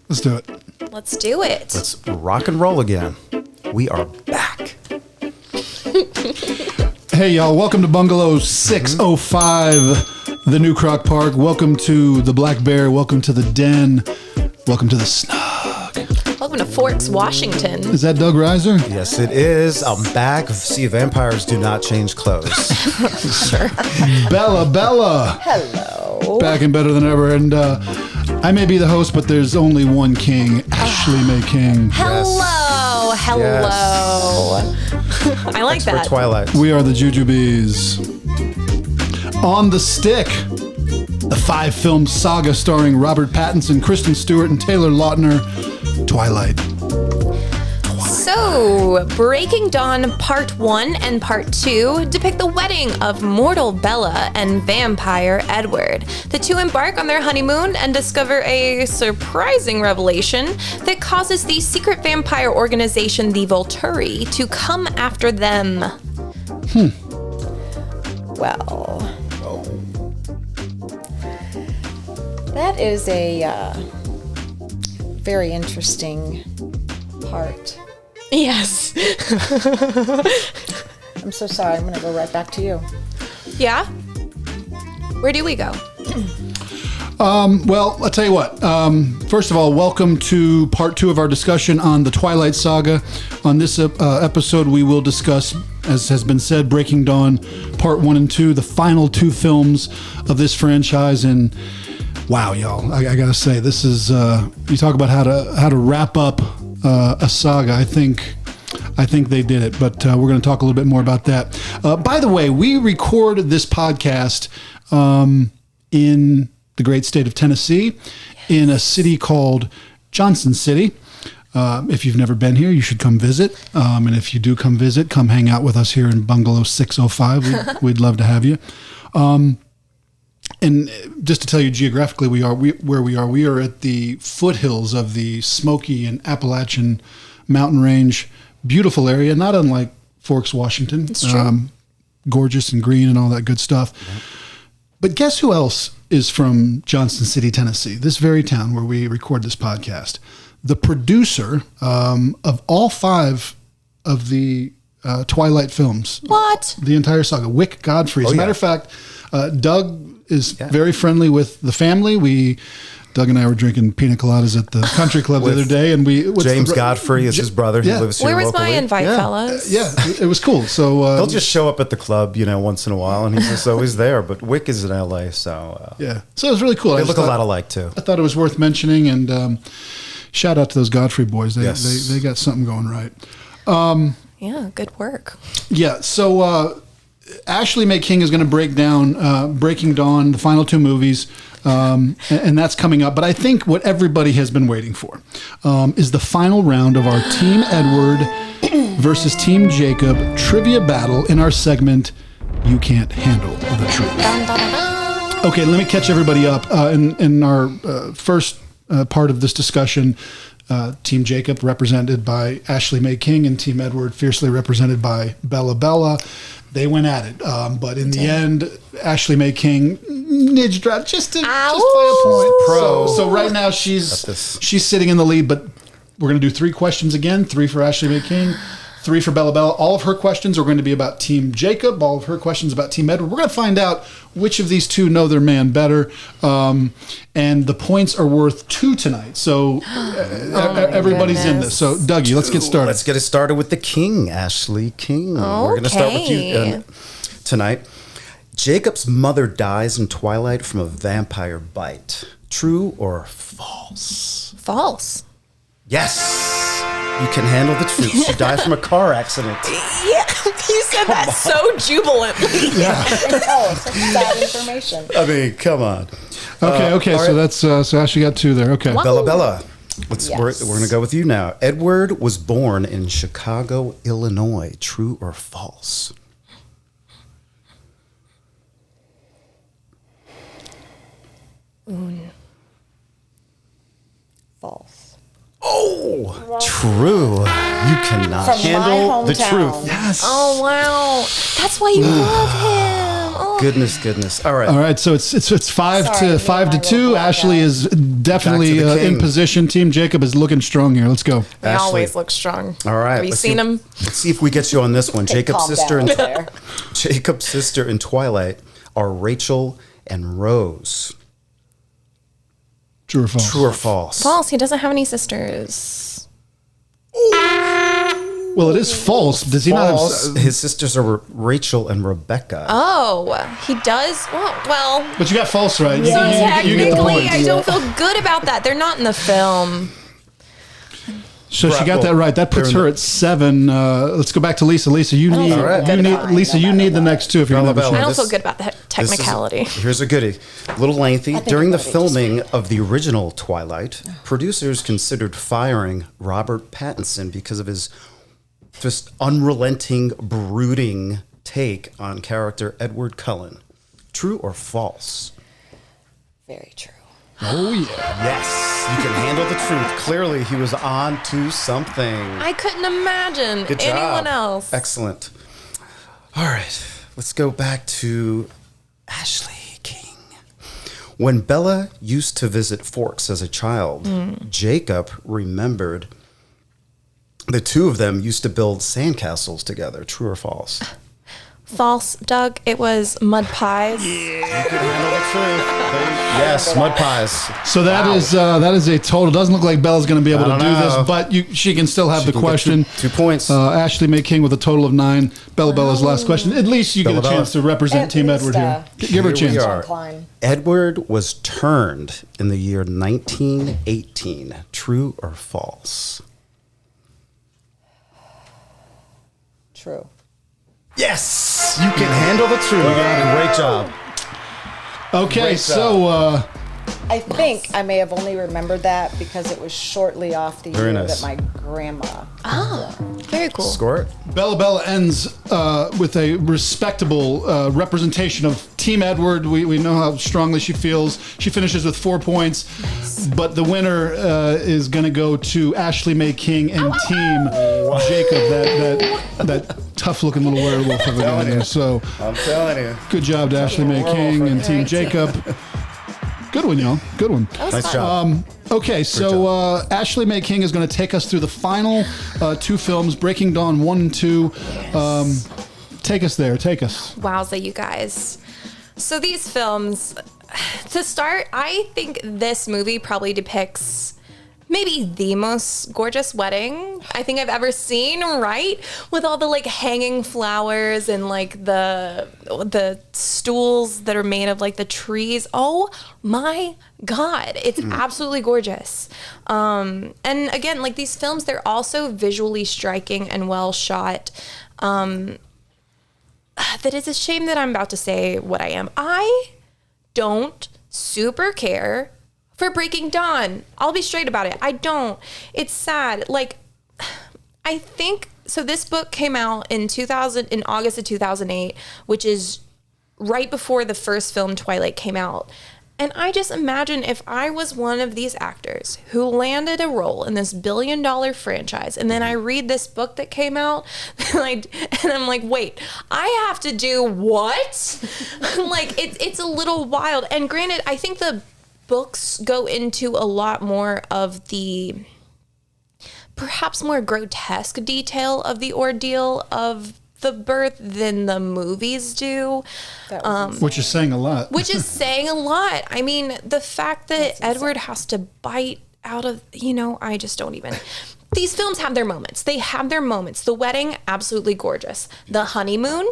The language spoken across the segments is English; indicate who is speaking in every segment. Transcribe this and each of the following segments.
Speaker 1: Let's do it.
Speaker 2: Let's do it.
Speaker 3: Let's rock and roll again. We are back.
Speaker 1: Hey, y'all. Welcome to Bungalow 605, the New Croc Park. Welcome to the Black Bear. Welcome to the Den. Welcome to the Snug.
Speaker 2: Welcome to Forks, Washington.
Speaker 1: Is that Doug Reiser?
Speaker 3: Yes, it is. I'm back. See, vampires do not change clothes.
Speaker 2: Sure.
Speaker 1: Bella.
Speaker 4: Hello.
Speaker 1: Back and better than ever. And I may be the host, but there's only one king, Ashley May King.
Speaker 2: Hello. I like that.
Speaker 3: For Twilight.
Speaker 1: We are the JuJuBeez. On the Stick, the 5-film saga starring Robert Pattinson, Kristen Stewart, and Taylor Lautner, Twilight.
Speaker 2: So, Breaking Dawn Part 1 and Part 2 depict the wedding of mortal Bella and vampire Edward. The two embark on their honeymoon and discover a surprising revelation that causes the secret vampire organization, the Volturi, to come after them.
Speaker 4: Well, that is a very interesting part.
Speaker 2: Yes.
Speaker 4: I'm so sorry. I'm going to go right back to you.
Speaker 2: Yeah? Where do we go?
Speaker 1: Well, I'll tell you what. First of all, welcome to part 2 of our discussion on the Twilight Saga. On this episode, we will discuss, as has been said, Breaking Dawn Part 1 and 2, the final 2 films of this franchise. And wow, y'all, I gotta say, this is you talk about how to wrap up a saga. I think they did it, but we're going to talk a little bit more about that. By the way, we record this podcast in the great state of Tennessee, in a city called Johnson City. If you've never been here, you should come visit. And if you do come visit, come hang out with us here in Bungalow 605. We'd love to have you. And just to tell you geographically, we are at the foothills of the Smoky and Appalachian mountain range. Beautiful area, not unlike Forks, Washington.
Speaker 2: It's true.
Speaker 1: Gorgeous and green and all that good stuff. But guess who else is from Johnson City, Tennessee? This very town where we record this podcast. The producer of all 5 of the Twilight films.
Speaker 2: What?
Speaker 1: The entire saga. Wyck Godfrey. As a matter of fact, Doug is very friendly with the family. Doug and I were drinking pina coladas at the country club the other day, and
Speaker 3: James Godfrey is his brother who lives here
Speaker 2: Where was
Speaker 3: locally.
Speaker 2: my invite, fellas?
Speaker 1: Yeah, it was cool. So
Speaker 3: He'll just show up at the club, once in a while, and he's just always there. But Wyck is in L.A., so
Speaker 1: yeah, so it was really cool.
Speaker 3: They look a lot alike too.
Speaker 1: I thought it was worth mentioning, and shout out to those Godfrey boys. They got something going right.
Speaker 2: Yeah, good work.
Speaker 1: Yeah, so Ashley May King is going to break down Breaking Dawn, the final 2 movies, and that's coming up. But I think what everybody has been waiting for is the final round of our Team Edward versus Team Jacob trivia battle in our segment, You Can't Handle the Truth. Okay, let me catch everybody up. In our first part of this discussion, Team Jacob represented by Ashley May King and Team Edward fiercely represented by Bella. They went at it, but in the end, Ashley May King nidged out just by a point. So right now she's sitting in the lead, but we're going to do 3 questions again, 3 for Ashley May King, 3 for Bella. All of her questions are going to be about Team Jacob. All of her questions about Team Edward. We're going to find out which of these 2 know their man better, and the points are worth 2 tonight. So everybody's in this. So Dougie, let's get started.
Speaker 3: Let's get it started with the King, Ashley King. We're going to start with you tonight. Jacob's mother dies in Twilight from a vampire bite. True or false?
Speaker 2: False.
Speaker 3: Yes. You can handle the truth. She died from a car accident.
Speaker 2: Yeah, you said that so jubilantly.
Speaker 1: Yeah.
Speaker 4: Oh, such sad information.
Speaker 3: I mean, come on.
Speaker 1: Okay. So that's so Ashley got 2 there. Okay.
Speaker 2: Wow.
Speaker 3: Bella. We're going to go with you now. Edward was born in Chicago, Illinois. True or false?
Speaker 4: False.
Speaker 3: Oh, true. You cannot handle the truth.
Speaker 1: Yes.
Speaker 2: Oh, wow. That's why you love him. Oh.
Speaker 3: Goodness. All right.
Speaker 1: So it's 5 to 2. Ashley is definitely
Speaker 3: Back to the
Speaker 1: in
Speaker 3: king.
Speaker 1: position. Team Jacob is looking strong here. Let's go.
Speaker 2: They
Speaker 3: Ashley.
Speaker 2: always look strong.
Speaker 3: All right.
Speaker 2: Have you
Speaker 3: let's
Speaker 2: seen
Speaker 3: see-
Speaker 2: them?
Speaker 3: Let's see if we get you on this one.
Speaker 4: Okay,
Speaker 3: Jacob's
Speaker 4: calm
Speaker 3: sister
Speaker 4: down
Speaker 3: and
Speaker 4: there.
Speaker 3: Jacob's sister in Twilight are Rachel and Rose.
Speaker 1: True or false?
Speaker 3: True or false?
Speaker 2: False. He doesn't have any sisters.
Speaker 1: Well, it is false. Does he
Speaker 3: False.
Speaker 1: not have...
Speaker 3: His sisters are Rachel and Rebecca.
Speaker 2: Oh, he does. Well.
Speaker 1: But you got false right.
Speaker 2: So
Speaker 1: You get the
Speaker 2: technically,
Speaker 1: point.
Speaker 2: I don't feel good about that. They're not in the film.
Speaker 1: So she
Speaker 3: Right,
Speaker 1: got
Speaker 3: well,
Speaker 1: that right. That puts
Speaker 3: they're in
Speaker 1: her at 7. Let's go back to Lisa. Lisa, you need,
Speaker 4: feel
Speaker 3: good
Speaker 1: you need
Speaker 4: about
Speaker 1: Lisa.
Speaker 4: it.
Speaker 1: You need the next two if you're going to have a
Speaker 3: Bella,
Speaker 2: I
Speaker 1: chance.
Speaker 2: don't
Speaker 3: this-
Speaker 2: feel good about the
Speaker 3: This is-
Speaker 2: technicality.
Speaker 3: Here's a goodie. A little lengthy.
Speaker 4: think
Speaker 3: During the
Speaker 4: everybody just
Speaker 3: filming of the original Twilight, producers considered firing Robert Pattinson because of his just unrelenting, brooding take on character Edward Cullen. True or false?
Speaker 4: Very true.
Speaker 1: Oh, yeah.
Speaker 3: Yes, you can handle the truth. Clearly, he was on to something.
Speaker 2: I couldn't imagine
Speaker 3: Good job.
Speaker 2: anyone else.
Speaker 3: Excellent. All right, let's go back to Ashley King. When Bella used to visit Forks as a child, Jacob remembered the two of them used to build sandcastles together. True or false?
Speaker 2: False, Doug. It was mud pies.
Speaker 3: You can handle the truth. Yes, mud pies.
Speaker 1: So that is a total. Doesn't look like Bella's going to be able
Speaker 3: I
Speaker 1: to
Speaker 3: don't
Speaker 1: do
Speaker 3: know.
Speaker 1: this, but she can still have
Speaker 3: She
Speaker 1: the
Speaker 3: can get
Speaker 1: question.
Speaker 3: two points.
Speaker 1: Ashley May King with a total of 9. Bella's last question. At least you get a
Speaker 3: Bella.
Speaker 1: chance to represent
Speaker 4: At
Speaker 1: Team
Speaker 4: least,
Speaker 1: Edward here. Give her a
Speaker 3: here we
Speaker 1: chance.
Speaker 3: are.
Speaker 4: Klein.
Speaker 3: Edward was turned in the year 1918. True or false?
Speaker 4: True.
Speaker 3: Yes, you can handle the truth. Great job.
Speaker 1: Okay,
Speaker 3: Great
Speaker 1: so
Speaker 4: I think I may have only remembered that because it was shortly off the
Speaker 3: Very
Speaker 4: year
Speaker 3: nice.
Speaker 4: that my grandma.
Speaker 2: Very cool.
Speaker 3: Score it.
Speaker 1: Bella ends with a respectable representation of Team Edward. We know how strongly she feels. She finishes with 4 points, but the winner is going to go to Ashley May King and Team Jacob. That tough-looking little werewolf over there. So
Speaker 3: I'm telling you.
Speaker 1: good job to Ashley May King and Team Jacob. Good one, y'all. Good one.
Speaker 2: That was
Speaker 3: Nice
Speaker 2: fun.
Speaker 3: job.
Speaker 1: Okay, so Ashley May King is going to take us through the final 2 films, Breaking Dawn 1 and 2. Take us there. Take us.
Speaker 2: Wowza, you guys. So these films, to start, I think this movie probably depicts maybe the most gorgeous wedding I think I've ever seen, right? With all the like hanging flowers and like the stools that are made of like the trees. Oh my God, it's absolutely gorgeous. And again, like these films, they're also visually striking and well shot. That is a shame that I'm about to say what I am. I don't super care for Breaking Dawn. I'll be straight about it. I don't. It's sad. Like, I think, so this book came out in August of 2008, which is right before the first film Twilight came out. And I just imagine if I was one of these actors who landed a role in this billion-dollar franchise, and then I read this book that came out, and I'm like, wait, I have to do what? Like, it's a little wild. And granted, I think the books go into a lot more of the perhaps more grotesque detail of the ordeal of the birth than the movies do.
Speaker 4: That was
Speaker 1: Which is saying a lot.
Speaker 2: Which is saying a lot. I mean, the fact that Edward has to bite out of, I just don't even. These films have their moments. They have their moments. The wedding, absolutely gorgeous. The honeymoon,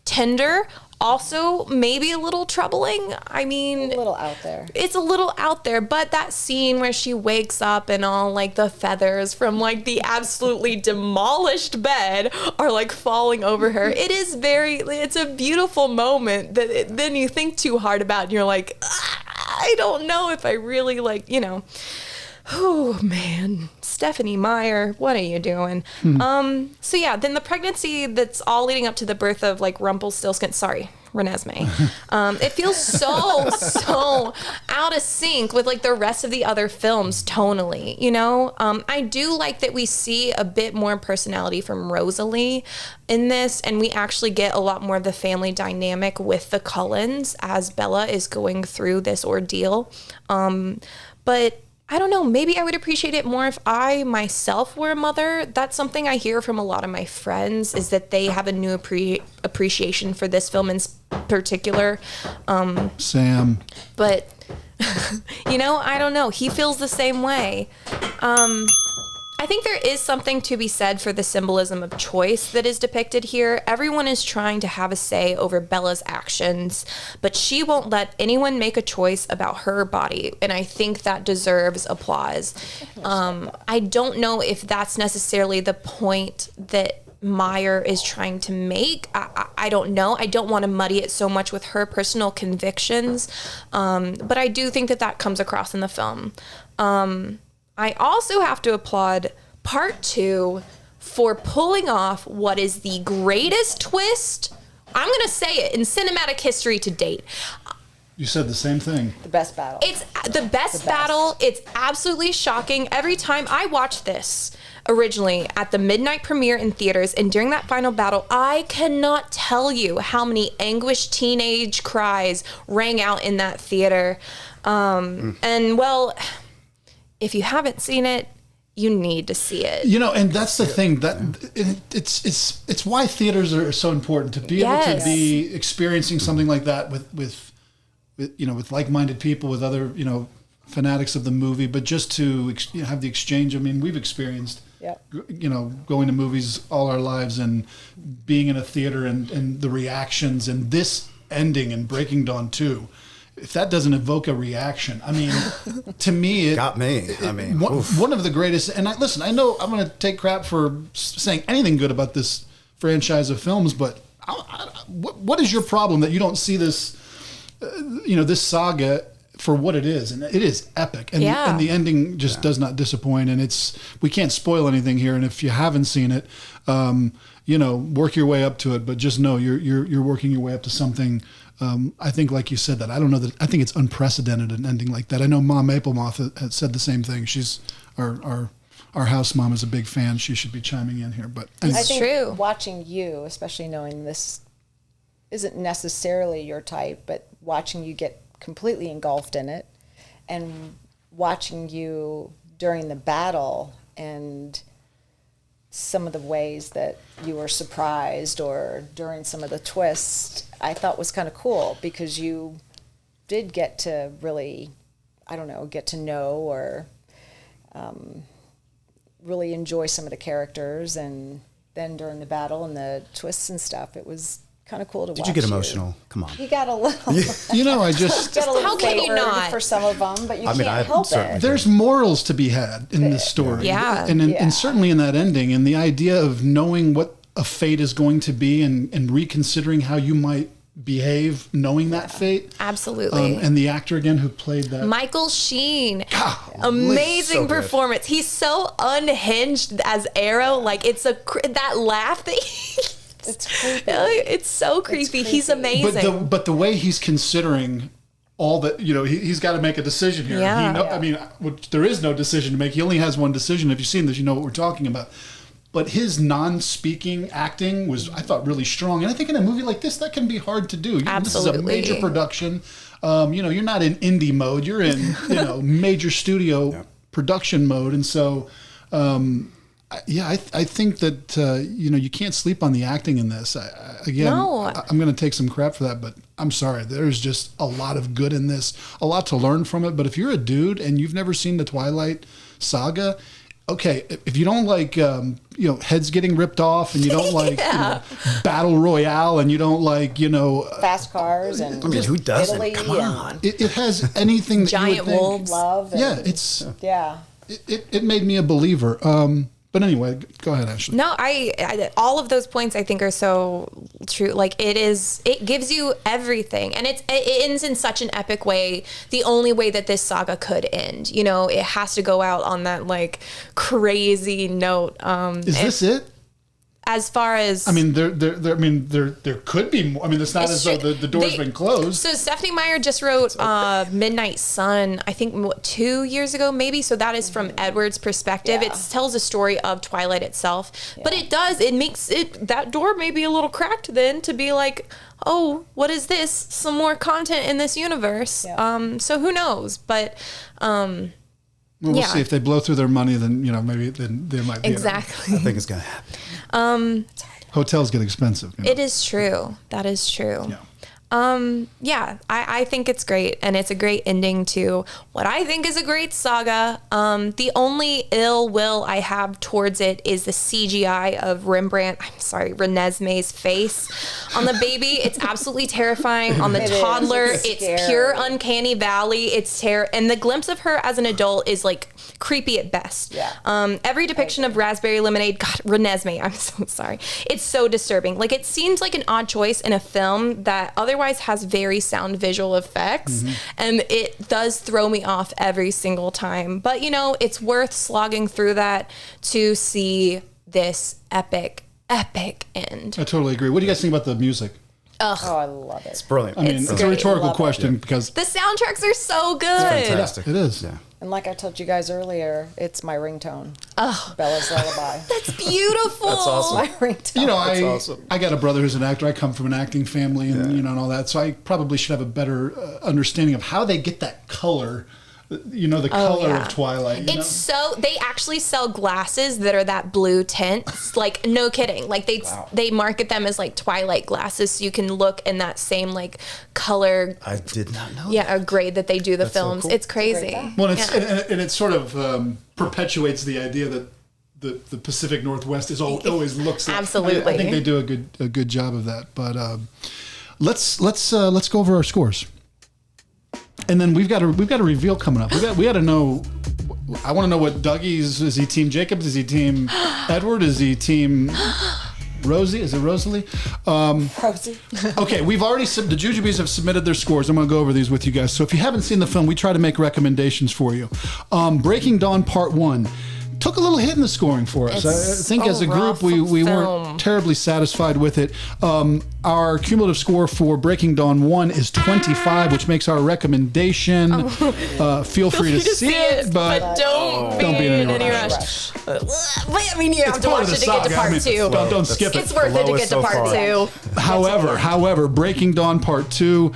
Speaker 2: tender, also maybe a little troubling. I mean,
Speaker 4: a little out there.
Speaker 2: it's a little out there, but that scene where she wakes up and all like the feathers from like the absolutely demolished bed are like falling over her. It's a beautiful moment that then you think too hard about and you're like, I don't know if I really oh man, Stephanie Meyer, what are you doing? So yeah, then the pregnancy that's all leading up to the birth of like Renesmee. It feels so out of sync with like the rest of the other films tonally, I do like that we see a bit more personality from Rosalie in this, and we actually get a lot more of the family dynamic with the Cullens as Bella is going through this ordeal. But I don't know, maybe I would appreciate it more if I myself were a mother. That's something I hear from a lot of my friends, is that they have a new appreciation for this film in particular.
Speaker 1: Sam.
Speaker 2: But, I don't know. He feels the same way. I think there is something to be said for the symbolism of choice that is depicted here. Everyone is trying to have a say over Bella's actions, but she won't let anyone make a choice about her body, and I think that deserves applause. I don't know if that's necessarily the point that Meyer is trying to make. I don't know. I don't want to muddy it so much with her personal convictions, but I do think that comes across in the film. I also have to applaud Part 2 for pulling off what is the greatest twist, I'm going to say it, in cinematic history to date.
Speaker 1: You said the same thing.
Speaker 4: The best battle.
Speaker 2: It's the best battle. It's absolutely shocking. Every time I watched this originally at the midnight premiere in theaters, and during that final battle, I cannot tell you how many anguished teenage cries rang out in that theater. And well, if you haven't seen it, you need to see it.
Speaker 1: And that's the thing, that it's why theaters are so important, to be able to be experiencing something like that with like-minded people, with other fanatics of the movie, but just to have the exchange. I mean, we've experienced going to movies all our lives and being in a theater and the reactions, and this ending in Breaking Dawn 2. If that doesn't evoke a reaction, I mean, to me, it
Speaker 3: got me.
Speaker 1: One of the greatest. And I know I'm going to take crap for saying anything good about this franchise of films, but what is your problem that you don't see this, this saga for what it is? And it is epic, and the ending just does not disappoint. And we can't spoil anything here. And if you haven't seen it, work your way up to it. But just know you're working your way up to something. I think, like you said, that I don't know that I think it's unprecedented, an ending like that. I know Mom Maplemoth had said the same thing. She's our house mom is a big fan. She should be chiming in here. But
Speaker 4: I think watching you, especially knowing this isn't necessarily your type, but watching you get completely engulfed in it, and watching you during the battle and some of the ways that you were surprised, or during some of the twists, I thought was kind of cool, because you did get to really, get to know or really enjoy some of the characters. And then during the battle and the twists and stuff, it was kind of cool to watch.
Speaker 3: Did you get emotional? Come on.
Speaker 4: You got a little.
Speaker 1: I just
Speaker 4: got a little
Speaker 2: how can you not
Speaker 4: for some of them, but you can't help it.
Speaker 1: There's morals to be had in this story, and certainly in that ending, and the idea of knowing what a fate is going to be, and reconsidering how you might behave knowing that fate.
Speaker 2: Absolutely.
Speaker 1: And the actor again who played that,
Speaker 2: Michael Sheen.
Speaker 1: Golly,
Speaker 2: amazing
Speaker 3: so
Speaker 2: performance. He's so unhinged as Arrow. Like, it's that laugh that
Speaker 4: it's creepy.
Speaker 2: It's so creepy. He's amazing.
Speaker 1: But the way he's considering all that, he's got to make a decision here. I mean, there is no decision to make. He only has one decision. If you've seen this, you know what we're talking about. But his non-speaking acting was, I thought, really strong. And I think in a movie like this, that can be hard to do.
Speaker 2: Absolutely.
Speaker 1: This is a major production. You're not in indie mode. You're in, major studio production mode. And so, I think that, you can't sleep on the acting in this. I'm going to take some crap for that, but I'm sorry. There's just a lot of good in this, a lot to learn from it. But if you're a dude and you've never seen the Twilight saga, okay, if you don't like, heads getting ripped off, and you don't like, battle royale, and you don't like,
Speaker 4: fast cars, and
Speaker 3: who doesn't?
Speaker 4: Italy,
Speaker 3: Come on.
Speaker 1: It has anything that
Speaker 2: giant
Speaker 1: you would
Speaker 2: wolves.
Speaker 4: Love.
Speaker 1: It made me a believer. But anyway, go ahead, Ashley.
Speaker 2: No, I all of those points I think are so true. Like, it gives you everything, and it ends in such an epic way. The only way that this saga could end, it has to go out on that like crazy note.
Speaker 1: Is this it?
Speaker 2: As far as
Speaker 1: there could be more. I mean, it's not as though the door's been closed.
Speaker 2: So Stephanie Meyer just wrote Midnight Sun, I think 2 years ago, maybe. So that is from Edward's perspective. It tells a story of Twilight itself, but it makes that door may be a little cracked then to be like, oh, what is this? Some more content in this universe. So who knows? But
Speaker 1: Well, we'll
Speaker 2: Yeah.
Speaker 1: see if they blow through their money. Then maybe then there might be
Speaker 2: Exactly.
Speaker 3: I think it's going to happen.
Speaker 1: hotels get expensive.
Speaker 2: It is true. That is true.
Speaker 1: Yeah.
Speaker 2: I think it's great, and it's a great ending to what I think is a great saga. The only ill will I have towards it is the CGI of Renesmee's face on the baby. It's absolutely terrifying. On the toddler, it's
Speaker 4: scary.
Speaker 2: pure uncanny valley. It's and the glimpse of her as an adult is like creepy at best.
Speaker 4: Yeah.
Speaker 2: Every depiction of raspberry lemonade, God, Renesmee, I'm so sorry. It's so disturbing. Like, it seems like an odd choice in a film that otherwise has very sound visual effects, and it does throw me off every single time. But it's worth slogging through that to see this epic end.
Speaker 1: I totally agree. What do you guys think about the music?
Speaker 4: Oh, I love it.
Speaker 3: It's brilliant.
Speaker 1: I mean, it's a rhetorical question because
Speaker 2: The soundtracks are so good.
Speaker 3: fantastic.
Speaker 1: it is.
Speaker 3: Yeah.
Speaker 4: And like I told you guys earlier, it's my ringtone. Oh. Bella's Lullaby.
Speaker 2: That's beautiful.
Speaker 3: That's awesome.
Speaker 4: My ringtone.
Speaker 1: I
Speaker 3: awesome.
Speaker 1: I got a brother who's an actor. I come from an acting family, and and all that. So I probably should have a better understanding of how they get that color. The color of Twilight.
Speaker 2: It's so they actually sell glasses that are that blue tint. Like, no kidding. Like, they market them as like Twilight glasses, so you can look in that same like color.
Speaker 3: I did not know.
Speaker 2: Yeah, a grade that they do the
Speaker 3: That's so
Speaker 2: films.
Speaker 3: cool.
Speaker 2: It's crazy.
Speaker 1: Well, and it sort of perpetuates the idea that the Pacific Northwest is always looks like.
Speaker 2: Absolutely.
Speaker 1: I think they do a good job of that. But let's go over our scores. And then we've got a reveal coming up. We got to know. I want to know what Dougie's is. He Team Jacob? Is he Team Edward? Is he Team Rosie? Is it Rosalie?
Speaker 4: Rosie.
Speaker 1: Okay, we've already the JuJuBeez have submitted their scores. I'm going to go over these with you guys. So if you haven't seen the film, we try to make recommendations for you. Breaking Dawn Part 1 took a little hit in the scoring for us.
Speaker 2: It's
Speaker 1: I think
Speaker 2: a
Speaker 1: as a group,
Speaker 2: rough
Speaker 1: we
Speaker 2: film.
Speaker 1: weren't terribly satisfied with it. Our cumulative score for Breaking Dawn 1 is 25, which makes our recommendation. Feel free to see it, but
Speaker 2: don't be in any rush. But I mean, you have to
Speaker 1: part
Speaker 2: watch
Speaker 1: of
Speaker 2: it
Speaker 1: the
Speaker 2: to get to
Speaker 1: saga.
Speaker 2: part
Speaker 1: I mean,
Speaker 2: two.
Speaker 1: don't skip it.
Speaker 2: It's worth it to get to part two.
Speaker 1: However, Breaking Dawn Part 2,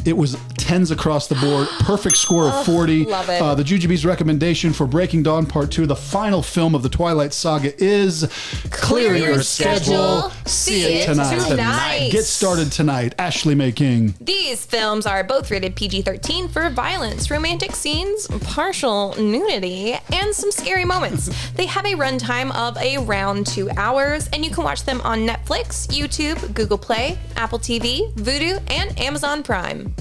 Speaker 1: it was 10s across the board. Perfect score of 40.
Speaker 2: Love it.
Speaker 1: The JuJuBeez recommendation for Breaking Dawn Part 2, the final film of the Twilight Saga, is Clear Your Schedule. See it tonight. Get started tonight. Ashley Mae King.
Speaker 2: These films are both rated PG-13 for violence, romantic scenes, partial nudity, and some scary moments. They have a runtime of around 2 hours, and you can watch them on Netflix, YouTube, Google Play, Apple TV, Vudu, and Amazon Prime.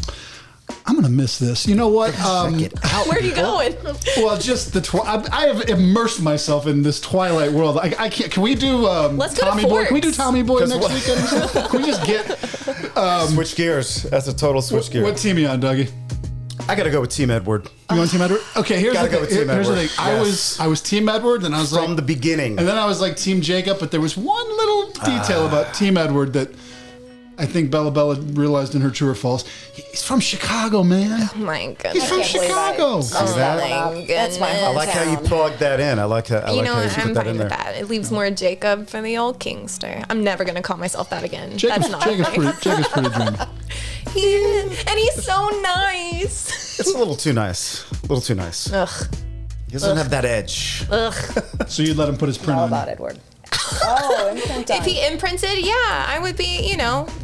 Speaker 1: I'm going to miss this. You know what?
Speaker 2: Where are you going?
Speaker 1: Well, just I have immersed myself in this Twilight world. I can't. Can we do
Speaker 2: Let's go to
Speaker 1: Tommy Boy?
Speaker 2: Forks.
Speaker 1: Can we do Tommy Boy next
Speaker 3: what-
Speaker 1: weekend? Can we just get
Speaker 3: Switch gears. That's a total switch gear.
Speaker 1: what team are you on, Dougie?
Speaker 3: I got to go with Team Edward.
Speaker 1: You want Team Edward? Okay, here's
Speaker 3: Gotta
Speaker 1: the
Speaker 3: go
Speaker 1: thing.
Speaker 3: with Team
Speaker 1: Here's the
Speaker 3: Edward.
Speaker 1: thing.
Speaker 3: Yes.
Speaker 1: I was Team Edward, and I was
Speaker 3: From
Speaker 1: like,
Speaker 3: the beginning.
Speaker 1: and then I was like Team Jacob, but there was one little detail about Team Edward that I think Bella realized in her True or False. He's from Chicago, man.
Speaker 2: Oh my
Speaker 1: He's
Speaker 2: goodness.
Speaker 1: from Chicago.
Speaker 3: See that?
Speaker 4: That's my
Speaker 3: I like how you plugged that in. I like how
Speaker 2: You
Speaker 3: you
Speaker 2: know what?
Speaker 3: put
Speaker 2: I'm
Speaker 3: that
Speaker 2: fine
Speaker 3: in
Speaker 2: with
Speaker 3: there.
Speaker 2: that. It leaves more Jacob for the old Kingster. I'm never going to call myself that again.
Speaker 1: Jacob's
Speaker 2: That's not
Speaker 1: Jacob's pretty dreamy.
Speaker 2: He is. And he's so nice.
Speaker 3: It's a little too nice. A little too nice.
Speaker 2: Ugh.
Speaker 3: He doesn't have that edge.
Speaker 1: So you'd let him put his print
Speaker 4: All
Speaker 1: on.
Speaker 4: about Edward. Oh, imprint
Speaker 2: If he imprinted, yeah, I would be,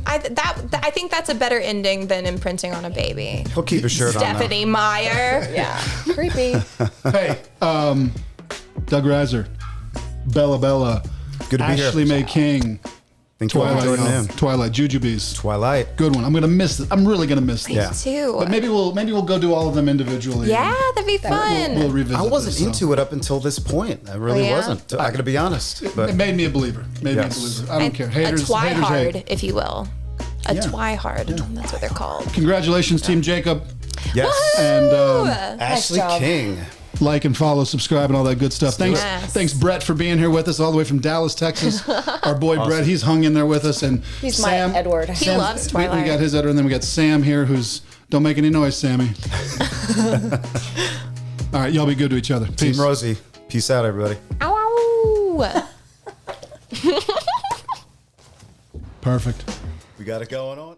Speaker 2: I think that's a better ending than imprinting on a baby.
Speaker 3: He'll keep his shirt on. though.
Speaker 2: Stephanie Meyer.
Speaker 4: Yeah. Creepy.
Speaker 1: Hey, Doug Reiser, Bella,
Speaker 3: Good to be
Speaker 1: Ashley
Speaker 3: here.
Speaker 1: Mae King,
Speaker 3: Thank you for joining in.
Speaker 1: Twilight, JuJuBeez.
Speaker 3: Twilight.
Speaker 1: Good one. I'm gonna miss it. I'm really gonna miss this.
Speaker 3: Yeah.
Speaker 2: Too.
Speaker 1: But maybe we'll go do all of them individually.
Speaker 2: Yeah, that'd be fun.
Speaker 1: We'll revisit.
Speaker 3: I wasn't
Speaker 1: this, so.
Speaker 3: into it up until this point. I really
Speaker 2: Oh, yeah?
Speaker 3: wasn't. I got to be honest.
Speaker 1: It
Speaker 3: But
Speaker 1: made me a believer.
Speaker 3: Yes.
Speaker 1: I don't care. Haters,
Speaker 2: a twihard,
Speaker 1: hate.
Speaker 2: if you will. A
Speaker 1: Yeah.
Speaker 2: twihard. That's what they're called.
Speaker 1: Congratulations, Team Jacob.
Speaker 3: yes,
Speaker 1: And
Speaker 3: Ashley
Speaker 4: job.
Speaker 3: King.
Speaker 1: like and follow, subscribe, and all that good stuff. Thanks,
Speaker 2: Yes.
Speaker 1: thanks, Brett, for being here with us all the way from Dallas, Texas. Our boy Brett, he's hung in there with us, and
Speaker 4: He's my
Speaker 1: Sam,
Speaker 4: Edward.
Speaker 2: He
Speaker 1: Sam-
Speaker 2: loves
Speaker 1: we
Speaker 2: Twilight.
Speaker 1: got his Edward, and then we got Sam here, who's don't make any noise, Sammy. All right, y'all be good to each other. Peace.
Speaker 3: Team Rosie. Peace out, everybody.
Speaker 2: Ow.
Speaker 1: Perfect.
Speaker 3: We got it going on.